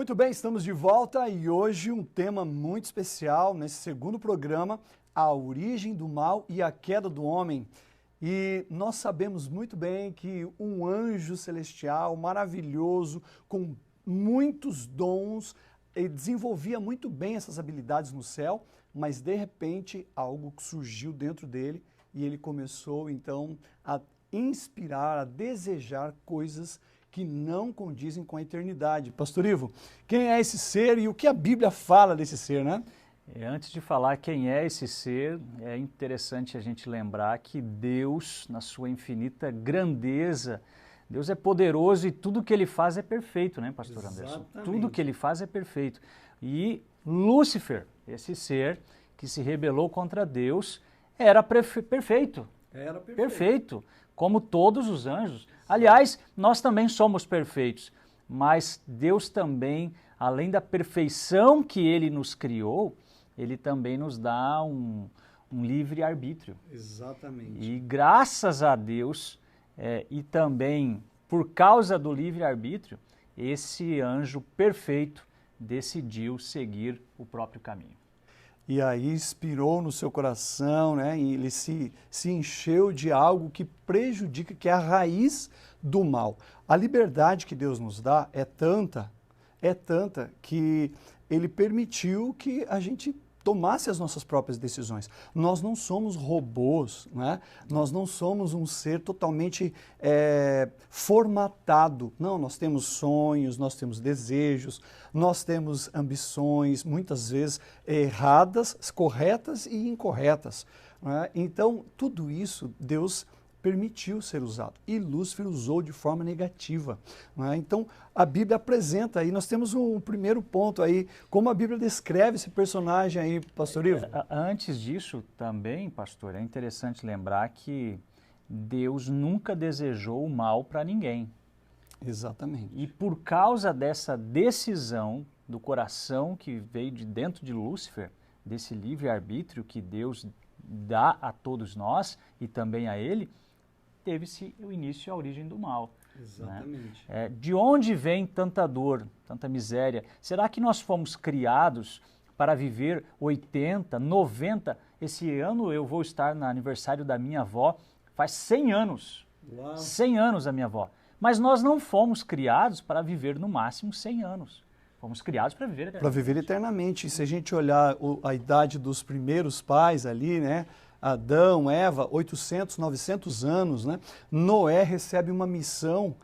Muito bem, estamos de volta e hoje um tema muito especial nesse segundo programa, a origem do mal e a queda do homem. E nós sabemos muito bem que um anjo celestial maravilhoso, com muitos dons, ele desenvolvia muito bem essas habilidades no céu, mas de repente algo surgiu dentro dele e ele começou então a inspirar, a desejar coisas que não condizem com a eternidade. Pastor Ivo, quem é esse ser e o que a Bíblia fala desse ser, né? Antes de falar quem é esse ser, é interessante a gente lembrar que Deus, na sua infinita grandeza, Deus é poderoso e tudo que Ele faz é perfeito, né, Pastor Anderson? Tudo que Ele faz é perfeito. E Lúcifer, esse ser que se rebelou contra Deus, era perfeito. Era perfeito. Perfeito, como todos os anjos. Aliás, nós também somos perfeitos, mas Deus também, além da perfeição que Ele nos criou, Ele também nos dá um livre-arbítrio. Exatamente. E graças a Deus, e também por causa do livre-arbítrio, esse anjo perfeito decidiu seguir o próprio caminho. E aí inspirou no seu coração, né? E ele se encheu de algo que prejudica, que é a raiz do mal. A liberdade que Deus nos dá é tanta que Ele permitiu que a gente tomasse as nossas próprias decisões. Nós não somos robôs, né? Nós não somos um ser totalmente formatado. Não, nós temos sonhos, nós temos desejos, nós temos ambições, muitas vezes erradas, corretas e incorretas, né? Então, tudo isso Deus permitiu ser usado. E Lúcifer usou de forma negativa, né? Então, a Bíblia apresenta aí, nós temos um primeiro ponto aí, como a Bíblia descreve esse personagem aí, Pastor Ivo. Antes disso, também, pastor, é interessante lembrar que Deus nunca desejou o mal para ninguém. Exatamente. E por causa dessa decisão do coração que veio de dentro de Lúcifer, desse livre-arbítrio que Deus dá a todos nós e também a ele, teve-se o início e a origem do mal. Exatamente. Né? De onde vem tanta dor, tanta miséria? Será que nós fomos criados para viver 80, 90? Esse ano eu vou estar no aniversário da minha avó, faz 100 anos. Uau. 100 anos a minha avó. Mas nós não fomos criados para viver no máximo 100 anos. Fomos criados para viver eternamente. Para viver eternamente. E se a gente olhar a idade dos primeiros pais ali, né? Adão, Eva, 800, 900 anos, né? Noé recebe uma missão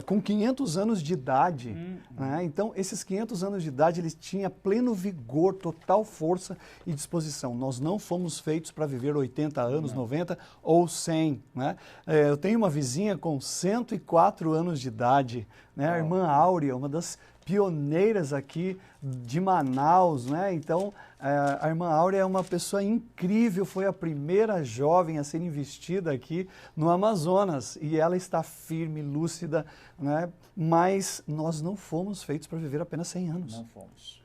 com 500 anos de idade, né? Então, esses 500 anos de idade, ele tinha pleno vigor, total força e disposição. Nós não fomos feitos para viver 80 anos, 90 ou 100, né? Eu tenho uma vizinha com 104 anos de idade, né? A irmã Áurea, uma das pioneiras aqui de Manaus, né? Então, a irmã Áurea é uma pessoa incrível, foi a primeira jovem a ser investida aqui no Amazonas e ela está firme, lúcida, né? Mas nós não fomos feitos para viver apenas 100 anos. Não fomos.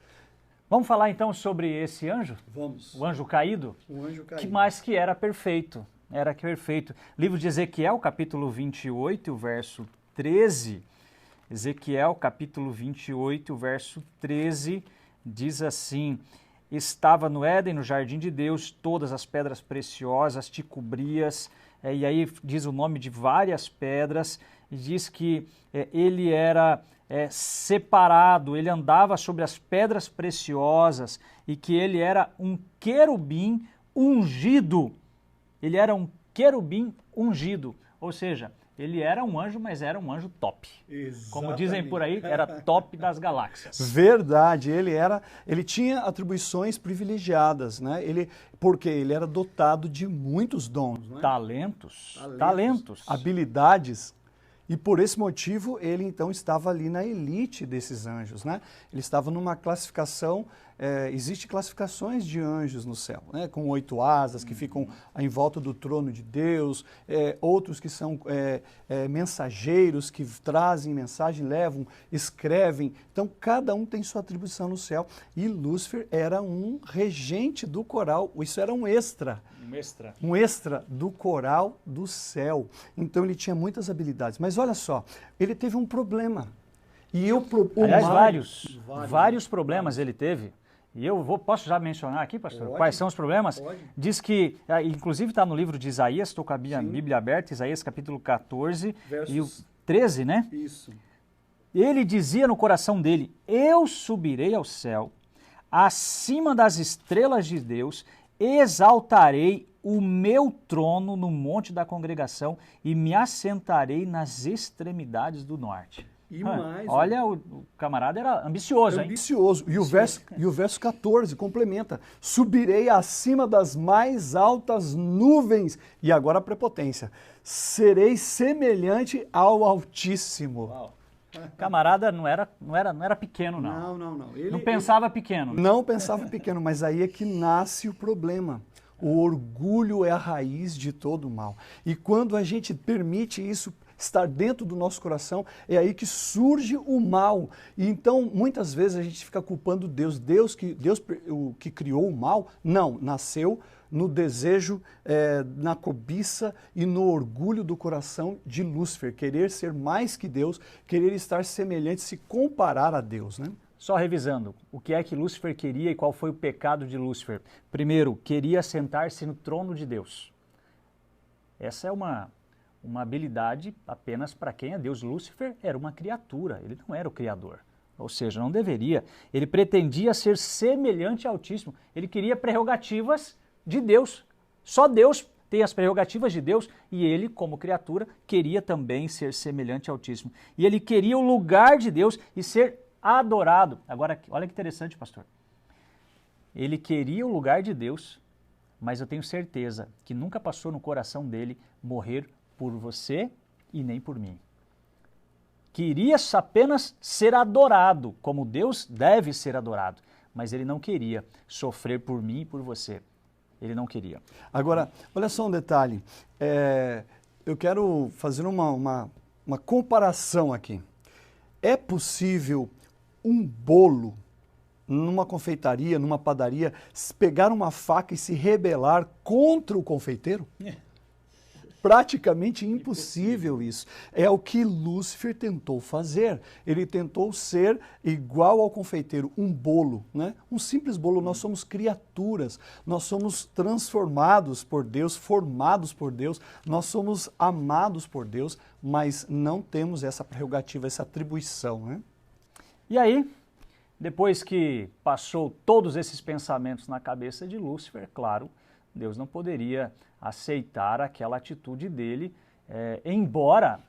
Vamos falar então sobre esse anjo? Vamos. O anjo caído? O anjo caído. Que era perfeito. Era perfeito. Livro de Ezequiel, capítulo 28, verso 13. Ezequiel, capítulo 28, verso 13, diz assim: estava no Éden, no jardim de Deus, todas as pedras preciosas te cobrias, e aí diz o nome de várias pedras, e diz que ele era separado, ele andava sobre as pedras preciosas, e que ele era um querubim ungido. Ele era um querubim ungido, ou seja, ele era um anjo, mas era um anjo top. Exatamente. Como dizem por aí, era top das galáxias. Verdade, ele tinha atribuições privilegiadas, né? Porque ele era dotado de muitos dons, né? Talentos. Habilidades. E por esse motivo ele então estava ali na elite desses anjos, né? Ele estava numa classificação, existe classificações de anjos no céu, né? Com 8 asas que ficam em volta do trono de Deus, outros que são mensageiros que trazem mensagem, levam, escrevem. Então cada um tem sua atribuição no céu e Lúcifer era um regente do coral, isso era um extra. Um extra do coral do céu. Então ele tinha muitas habilidades. Mas olha só, ele teve um problema. E o Aliás, mal, vários problemas ele teve. E posso já mencionar aqui, pastor? Pode. Quais são os problemas? Pode. Diz que, inclusive está no livro de Isaías, estou com a Bíblia aberta, Isaías capítulo 14 e o 13, né? Isso. Ele dizia no coração dele, eu subirei ao céu, acima das estrelas de Deus, exaltarei o meu trono no monte da congregação e me assentarei nas extremidades do norte. E mais, olha, o camarada era ambicioso, hein? Ambicioso. E o verso 14 complementa. Subirei acima das mais altas nuvens. E agora a prepotência. Serei semelhante ao Altíssimo. Uau. O camarada não era pequeno, não. Não. Não pensava pequeno. Não pensava pequeno, mas aí é que nasce o problema. O orgulho é a raiz de todo o mal. E quando a gente permite isso estar dentro do nosso coração, é aí que surge o mal. E então, muitas vezes a gente fica culpando Deus. Deus que criou o mal, não, nasceu no desejo, na cobiça e no orgulho do coração de Lúcifer, querer ser mais que Deus, querer estar semelhante, se comparar a Deus, né? Só revisando, o que é que Lúcifer queria e qual foi o pecado de Lúcifer? Primeiro, queria sentar-se no trono de Deus. Essa é uma habilidade apenas para quem é Deus. Lúcifer era uma criatura, ele não era o Criador. Ou seja, não deveria. Ele pretendia ser semelhante ao Altíssimo. Ele queria prerrogativas de Deus. Só Deus tem as prerrogativas de Deus e ele, como criatura, queria também ser semelhante ao Altíssimo. E ele queria o lugar de Deus e ser adorado. Agora, olha que interessante, pastor. Ele queria o lugar de Deus, mas eu tenho certeza que nunca passou no coração dele morrer por você e nem por mim. Queria apenas ser adorado, como Deus deve ser adorado, mas ele não queria sofrer por mim e por você. Ele não queria. Agora, olha só um detalhe. Eu quero fazer uma comparação aqui. É possível um bolo numa confeitaria, numa padaria, pegar uma faca e se rebelar contra o confeiteiro? Praticamente impossível isso. É o que Lúcifer tentou fazer. Ele tentou ser igual ao confeiteiro, um bolo, né? Um simples bolo. Nós somos criaturas, nós somos transformados por Deus, formados por Deus, nós somos amados por Deus, mas não temos essa prerrogativa, essa atribuição, né? E aí, depois que passou todos esses pensamentos na cabeça de Lúcifer, claro, Deus não poderia aceitar aquela atitude dele, embora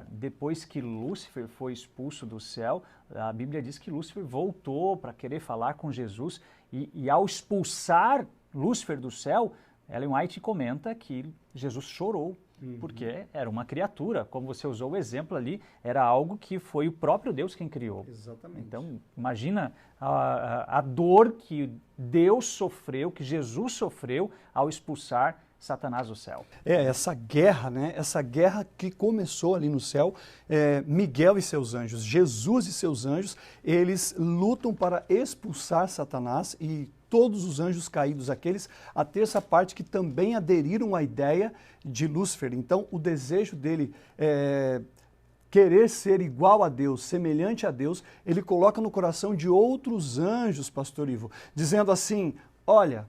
depois que Lúcifer foi expulso do céu, a Bíblia diz que Lúcifer voltou para querer falar com Jesus e ao expulsar Lúcifer do céu, Ellen White comenta que Jesus chorou, porque era uma criatura, como você usou o exemplo ali, era algo que foi o próprio Deus quem criou. Exatamente. Então, imagina a dor que Deus sofreu, que Jesus sofreu ao expulsar Satanás do céu. Essa guerra, né? Essa guerra que começou ali no céu, Miguel e seus anjos, Jesus e seus anjos, eles lutam para expulsar Satanás e todos os anjos caídos, aqueles, a terça parte que também aderiram à ideia de Lúcifer. Então, o desejo dele querer ser igual a Deus, semelhante a Deus, ele coloca no coração de outros anjos, pastor Ivo, dizendo assim, olha,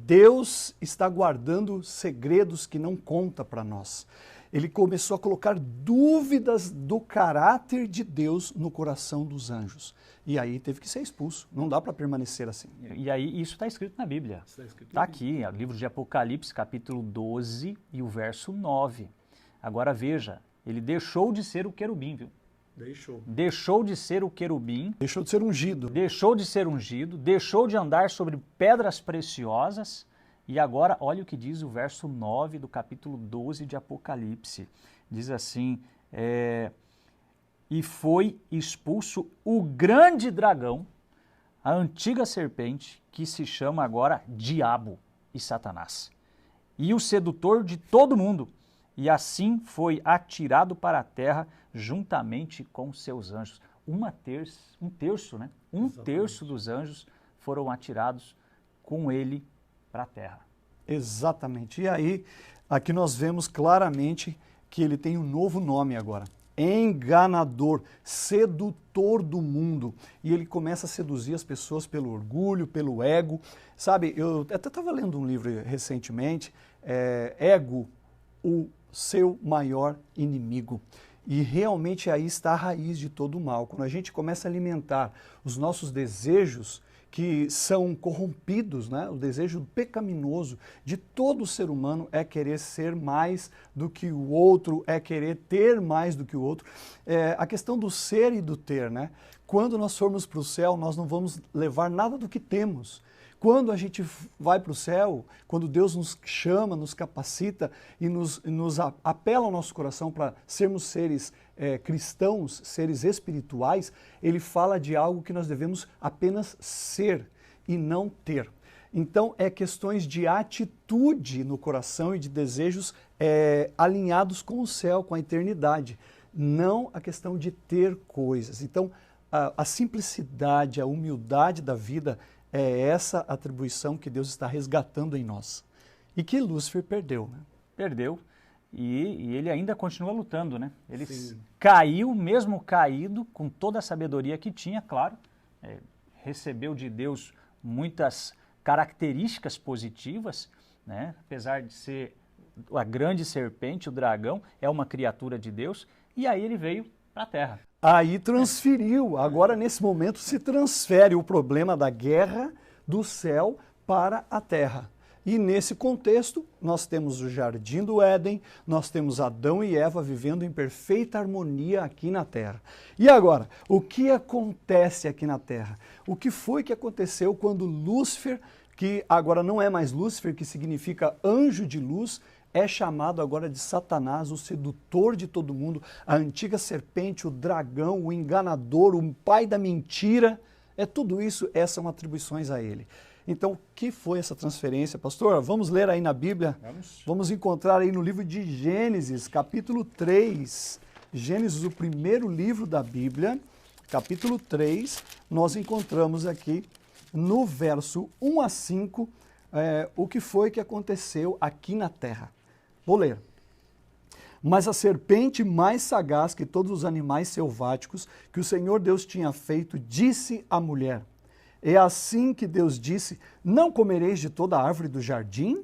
Deus está guardando segredos que não conta para nós. Ele começou a colocar dúvidas do caráter de Deus no coração dos anjos. E aí teve que ser expulso. Não dá para permanecer assim. E aí isso está escrito na Bíblia. Está aqui, o livro de Apocalipse, capítulo 12 e o verso 9. Agora veja, ele deixou de ser o querubim, viu? Deixou de ser o querubim. Deixou de ser ungido. Deixou de ser ungido, deixou de andar sobre pedras preciosas. E agora, olha o que diz o verso 9 do capítulo 12 de Apocalipse. Diz assim, e foi expulso o grande dragão, a antiga serpente, que se chama agora Diabo e Satanás, e o sedutor de todo mundo. E assim foi atirado para a terra juntamente com seus anjos. Um terço, né? Exatamente. Terço dos anjos foram atirados com ele para a terra. Exatamente. E aí, aqui nós vemos claramente que ele tem um novo nome agora. enganador, sedutor do mundo. E ele começa a seduzir as pessoas pelo orgulho, pelo ego. Sabe, eu até estava lendo um livro recentemente, Ego, o seu maior inimigo. E realmente aí está a raiz de todo o mal. Quando a gente começa a alimentar os nossos desejos, que são corrompidos, né? O desejo pecaminoso de todo ser humano é querer ser mais do que o outro, é querer ter mais do que o outro. A questão do ser e do ter, né? Quando nós formos para o céu, nós não vamos levar nada do que temos. Quando a gente vai para o céu, quando Deus nos chama, nos capacita e nos apela ao nosso coração para sermos seres cristãos, seres espirituais, Ele fala de algo que nós devemos apenas ser e não ter. Então, é questões de atitude no coração e de desejos alinhados com o céu, com a eternidade, não a questão de ter coisas. Então, a simplicidade, a humildade da vida é essa atribuição que Deus está resgatando em nós. E que Lúcifer perdeu, né? Perdeu. E ele ainda continua lutando, né? Ele Sim. caiu, mesmo caído, com toda a sabedoria que tinha, claro. Recebeu de Deus muitas características positivas, né? Apesar de ser a grande serpente, o dragão, é uma criatura de Deus. E aí ele veio para a Terra. Aí transferiu, agora nesse momento se transfere o problema da guerra do céu para a terra. E nesse contexto, nós temos o Jardim do Éden, nós temos Adão e Eva vivendo em perfeita harmonia aqui na terra. E agora, o que acontece aqui na terra? O que foi que aconteceu quando Lúcifer, que agora não é mais Lúcifer, que significa anjo de luz, é chamado agora de Satanás, o sedutor de todo mundo, a antiga serpente, o dragão, o enganador, o pai da mentira. Tudo isso, essas são atribuições a ele. Então, o que foi essa transferência, pastor? Vamos ler aí na Bíblia? Vamos encontrar aí no livro de Gênesis, capítulo 3. Gênesis, o primeiro livro da Bíblia, capítulo 3, nós encontramos aqui no verso 1 a 5, o que foi que aconteceu aqui na terra. Vou ler. Mas a serpente mais sagaz que todos os animais selváticos que o Senhor Deus tinha feito, disse à mulher: é assim que Deus disse, não comereis de toda a árvore do jardim?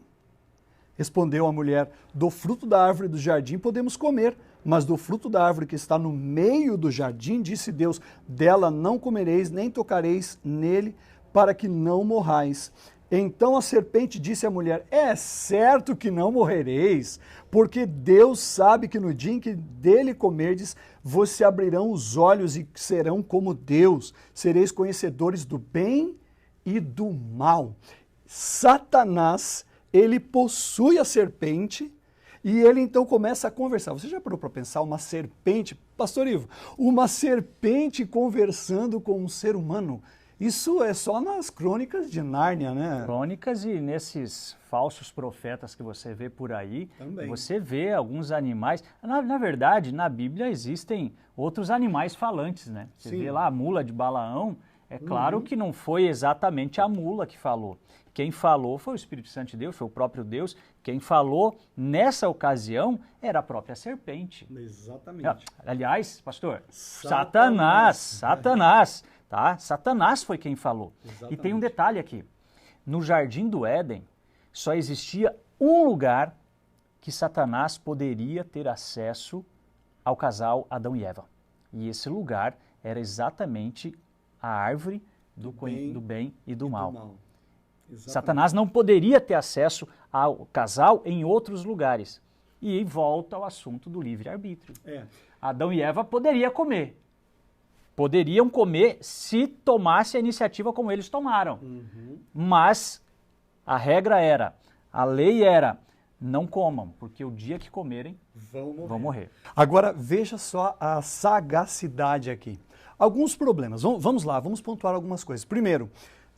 Respondeu a mulher, do fruto da árvore do jardim podemos comer, mas do fruto da árvore que está no meio do jardim, disse Deus, dela não comereis, nem tocareis nele, para que não morrais. Então a serpente disse à mulher, é certo que não morrereis, porque Deus sabe que no dia em que dele comerdes, vos se abrirão os olhos e serão como Deus, sereis conhecedores do bem e do mal. Satanás, ele possui a serpente e ele então começa a conversar. Você já parou para pensar uma serpente, pastor Ivo, uma serpente conversando com um ser humano? Isso é só nas crônicas de Nárnia, né? Crônicas e nesses falsos profetas que você vê por aí, também. Você vê alguns animais. Na verdade, na Bíblia existem outros animais falantes, né? Você Sim. vê lá a mula de Balaão, é claro que não foi exatamente a mula que falou. Quem falou foi o Espírito Santo de Deus, foi o próprio Deus. Quem falou nessa ocasião era a própria serpente. Exatamente. Aliás, pastor, Satanás. Tá? Satanás foi quem falou. Exatamente. E tem um detalhe aqui. No Jardim do Éden, só existia um lugar que Satanás poderia ter acesso ao casal Adão e Eva. E esse lugar era exatamente a árvore do bem e do mal. Satanás não poderia ter acesso ao casal em outros lugares. E volta ao assunto do livre-arbítrio. Adão e Eva poderiam comer. Poderiam comer se tomasse a iniciativa como eles tomaram. Mas a regra era, a lei era, não comam, porque o dia que comerem, vão morrer. Agora, veja só a sagacidade aqui. Alguns problemas. Vamos lá, vamos pontuar algumas coisas. Primeiro,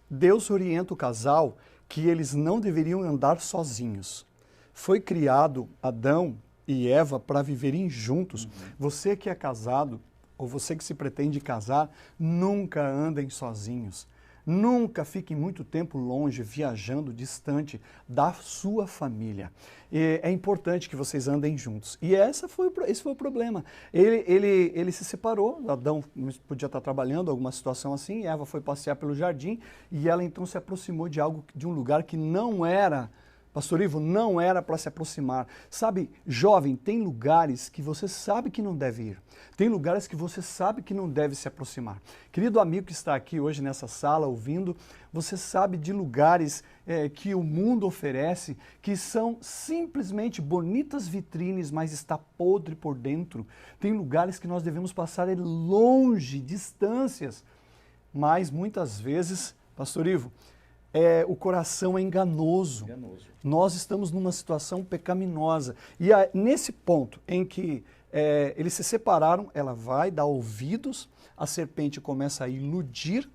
Deus orienta o casal que eles não deveriam andar sozinhos. Foi criado Adão e Eva para viverem juntos. Você que é casado, ou você que se pretende casar, nunca andem sozinhos. Nunca fique muito tempo longe, viajando, distante da sua família. É importante que vocês andem juntos. E esse foi o problema. Ele se separou, Adão podia estar trabalhando, alguma situação assim, Eva foi passear pelo jardim e ela então se aproximou de um lugar que não era, Pastor Ivo, não era para se aproximar. Sabe, jovem, tem lugares que você sabe que não deve ir. Tem lugares que você sabe que não deve se aproximar. Querido amigo que está aqui hoje nessa sala ouvindo, você sabe de lugares que o mundo oferece, que são simplesmente bonitas vitrines, mas está podre por dentro. Tem lugares que nós devemos passar longe, distâncias. Mas muitas vezes, Pastor Ivo, o coração é enganoso. Nós estamos numa situação pecaminosa. E nesse ponto em que eles se separaram, ela vai dar ouvidos, a serpente começa a iludir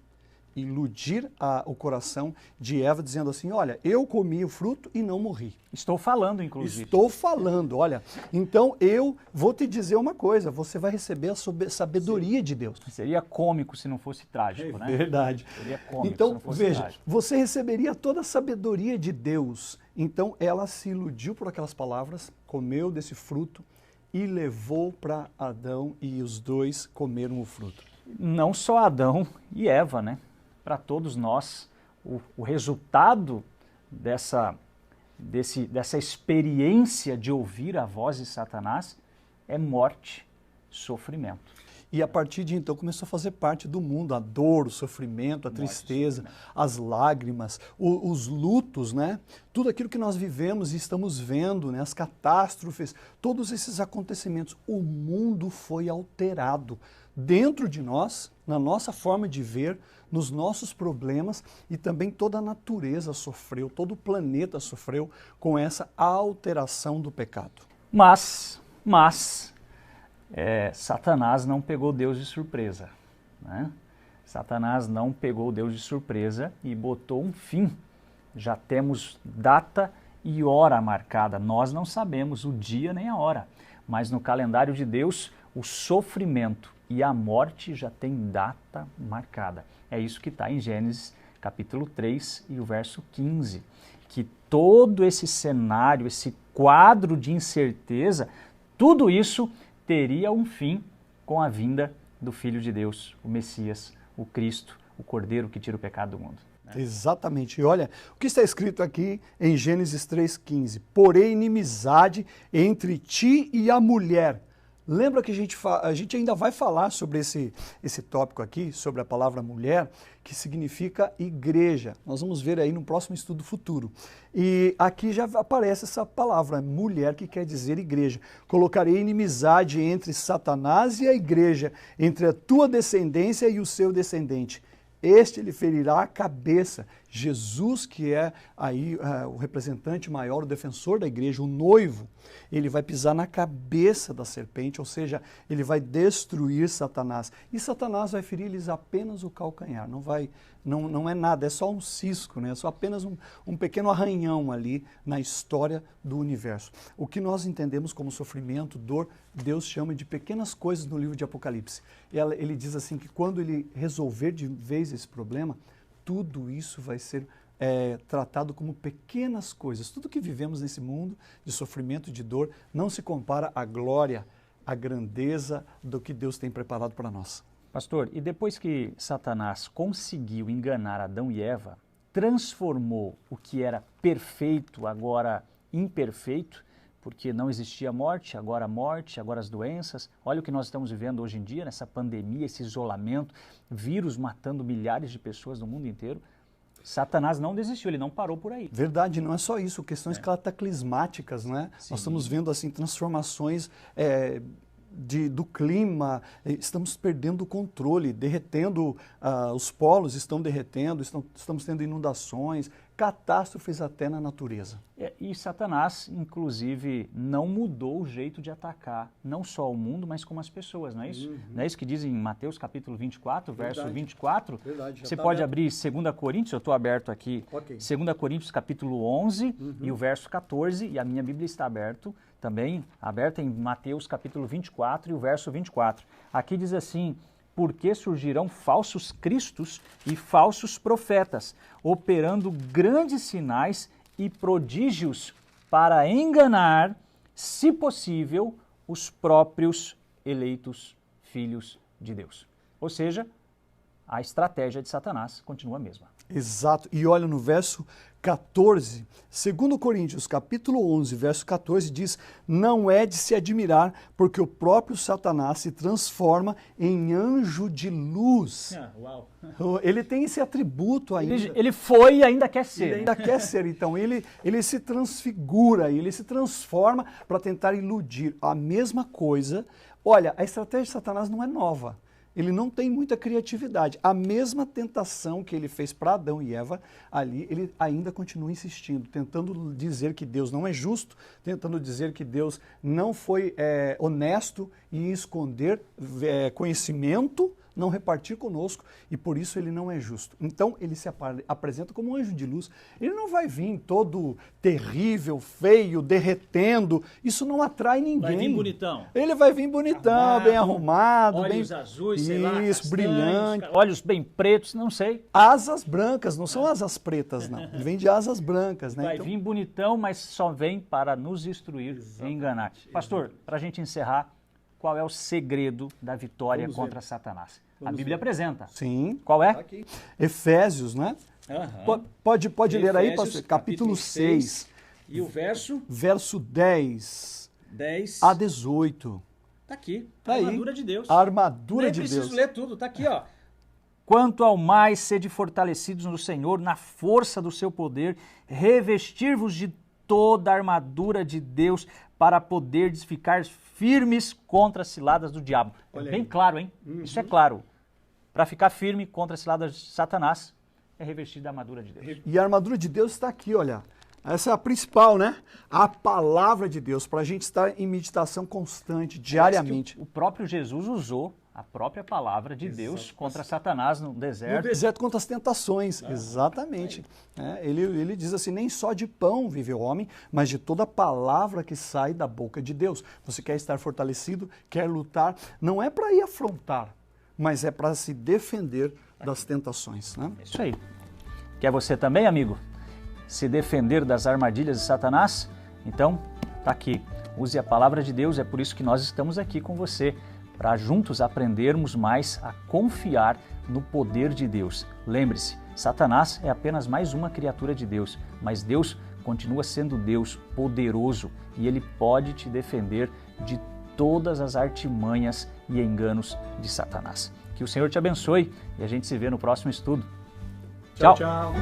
o coração de Eva, dizendo assim, olha, eu comi o fruto e não morri. Estou falando, inclusive. Estou falando, olha. Então eu vou te dizer uma coisa, você vai receber a sabedoria de Deus. Seria cômico se não fosse trágico, né? Verdade. Seria cômico então, se não fosse veja, trágico. você receberia toda a sabedoria de Deus. Então ela se iludiu por aquelas palavras, comeu desse fruto e levou para Adão e os dois comeram o fruto. Não só Adão e Eva, né? Para todos nós, o resultado dessa experiência de ouvir a voz de Satanás é morte, sofrimento. E a partir de então começou a fazer parte do mundo, a dor, o sofrimento, a tristeza, as lágrimas, os lutos, né? Tudo aquilo que nós vivemos e estamos vendo, né? As catástrofes, todos esses acontecimentos, o mundo foi alterado dentro de nós, na nossa forma de ver, nos nossos problemas, e também toda a natureza sofreu, todo o planeta sofreu com essa alteração do pecado. Mas Satanás não pegou Deus de surpresa, né? Satanás não pegou Deus de surpresa e botou um fim. Já temos data e hora marcada. Nós não sabemos o dia nem a hora, mas no calendário de Deus, o sofrimento e a morte já tem data marcada. É isso que está em Gênesis capítulo 3 e o verso 15, que todo esse cenário, esse quadro de incerteza, tudo isso teria um fim com a vinda do Filho de Deus, o Messias, o Cristo, o Cordeiro que tira o pecado do mundo. Exatamente. E olha, o que está escrito aqui em Gênesis 3,15? Porém, inimizade entre ti e a mulher. Lembra que a gente ainda vai falar sobre esse tópico aqui, sobre a palavra mulher, que significa igreja. Nós vamos ver aí no próximo estudo futuro. E aqui já aparece essa palavra, mulher, que quer dizer igreja. Colocarei inimizade entre Satanás e a igreja, entre a tua descendência e o seu descendente. Este lhe ferirá a cabeça. Jesus, que é aí o representante maior, o defensor da igreja, o noivo, ele vai pisar na cabeça da serpente, ou seja, ele vai destruir Satanás. E Satanás vai ferir-lhes apenas o calcanhar, não é nada, é só um cisco, né? É só apenas um pequeno arranhão ali na história do universo. O que nós entendemos como sofrimento, dor, Deus chama de pequenas coisas no livro de Apocalipse. Ele diz assim que quando ele resolver de vez esse problema, tudo isso vai ser tratado como pequenas coisas. Tudo que vivemos nesse mundo de sofrimento e de dor não se compara à glória, à grandeza do que Deus tem preparado para nós. Pastor, e depois que Satanás conseguiu enganar Adão e Eva, transformou o que era perfeito agora imperfeito, porque não existia morte, agora as doenças. Olha o que nós estamos vivendo hoje em dia, nessa pandemia, esse isolamento, vírus matando milhares de pessoas no mundo inteiro. Satanás não desistiu, ele não parou por aí. Verdade, não é só isso, questões cataclismáticas, né? Sim. Nós estamos vendo assim transformações do clima, estamos perdendo o controle, derretendo, os polos estão derretendo, estamos tendo inundações, catástrofes até na natureza. E Satanás, inclusive, não mudou o jeito de atacar, não só o mundo, mas como as pessoas, não é isso? Não é isso que diz em Mateus capítulo 24, verso 24? Verdade. Você pode abrir 2 Coríntios, eu estou aberto aqui, Ok. 2 Coríntios capítulo 11 e o verso 14, e a minha Bíblia está aberta em Mateus capítulo 24 e o verso 24. Aqui diz assim, porque surgirão falsos cristos e falsos profetas, operando grandes sinais e prodígios para enganar, se possível, os próprios eleitos filhos de Deus. Ou seja, a estratégia de Satanás continua a mesma. Exato. E olha no verso 14, 2 Coríntios, capítulo 11, verso 14, diz: não é de se admirar, porque o próprio Satanás se transforma em anjo de luz. Uau. Ele tem esse atributo ainda. Ele foi e ainda quer ser. Ele ainda quer ser. Então, ele se transfigura, ele se transforma para tentar iludir. A mesma coisa. Olha, a estratégia de Satanás não é nova. Ele não tem muita criatividade. A mesma tentação que ele fez para Adão e Eva, ali ele ainda continua insistindo, tentando dizer que Deus não é justo, tentando dizer que Deus não foi honesto em esconder conhecimento, não repartir conosco, e por isso ele não é justo. Então ele se apresenta como um anjo de luz. Ele não vai vir todo terrível, feio, derretendo. Isso não atrai ninguém. Vai vir bonitão. Ele vai vir bonitão, arrumado, bem arrumado. Olhos azuis, sei lá, isso, brilhante. Olhos bem pretos, não sei. Asas brancas, não são asas pretas, não. Ele vem de asas brancas, né? Vai vir bonitão, mas só vem para nos instruir e enganar. Pastor, para a gente encerrar, qual é o segredo da vitória contra Satanás? A Bíblia apresenta. Sim. Qual é? Aqui. Efésios, né? Pode Efésios, ler aí, pastor? Capítulo 6. E o verso? Verso 10 a 18. Está aqui. Tá a aí. armadura de Deus. A armadura de Deus. Nem preciso ler tudo, está aqui, ó. Quanto ao mais, sede fortalecidos no Senhor, na força do seu poder, revestir-vos de toda a armadura de Deus, para poderdes ficar firmes contra as ciladas do diabo. É bem claro, hein? Isso é claro. Para ficar firme contra as ciladas de Satanás, é revestido da armadura de Deus. E a armadura de Deus está aqui, olha. Essa é a principal, né? A palavra de Deus, para a gente estar em meditação constante, diariamente. O próprio Jesus usou a própria palavra de Deus contra Satanás no deserto. No deserto contra as tentações, exatamente. Ele diz assim, nem só de pão vive o homem, mas de toda palavra que sai da boca de Deus. Você quer estar fortalecido, quer lutar, não é para ir afrontar, mas é para se defender das tentações. Né? É isso aí. Quer você também, amigo? Se defender das armadilhas de Satanás? Então, tá aqui. Use a palavra de Deus, é por isso que nós estamos aqui com você, para juntos aprendermos mais a confiar no poder de Deus. Lembre-se, Satanás é apenas mais uma criatura de Deus, mas Deus continua sendo Deus poderoso e Ele pode te defender de todas as artimanhas e enganos de Satanás. Que o Senhor te abençoe e a gente se vê no próximo estudo. Tchau, tchau.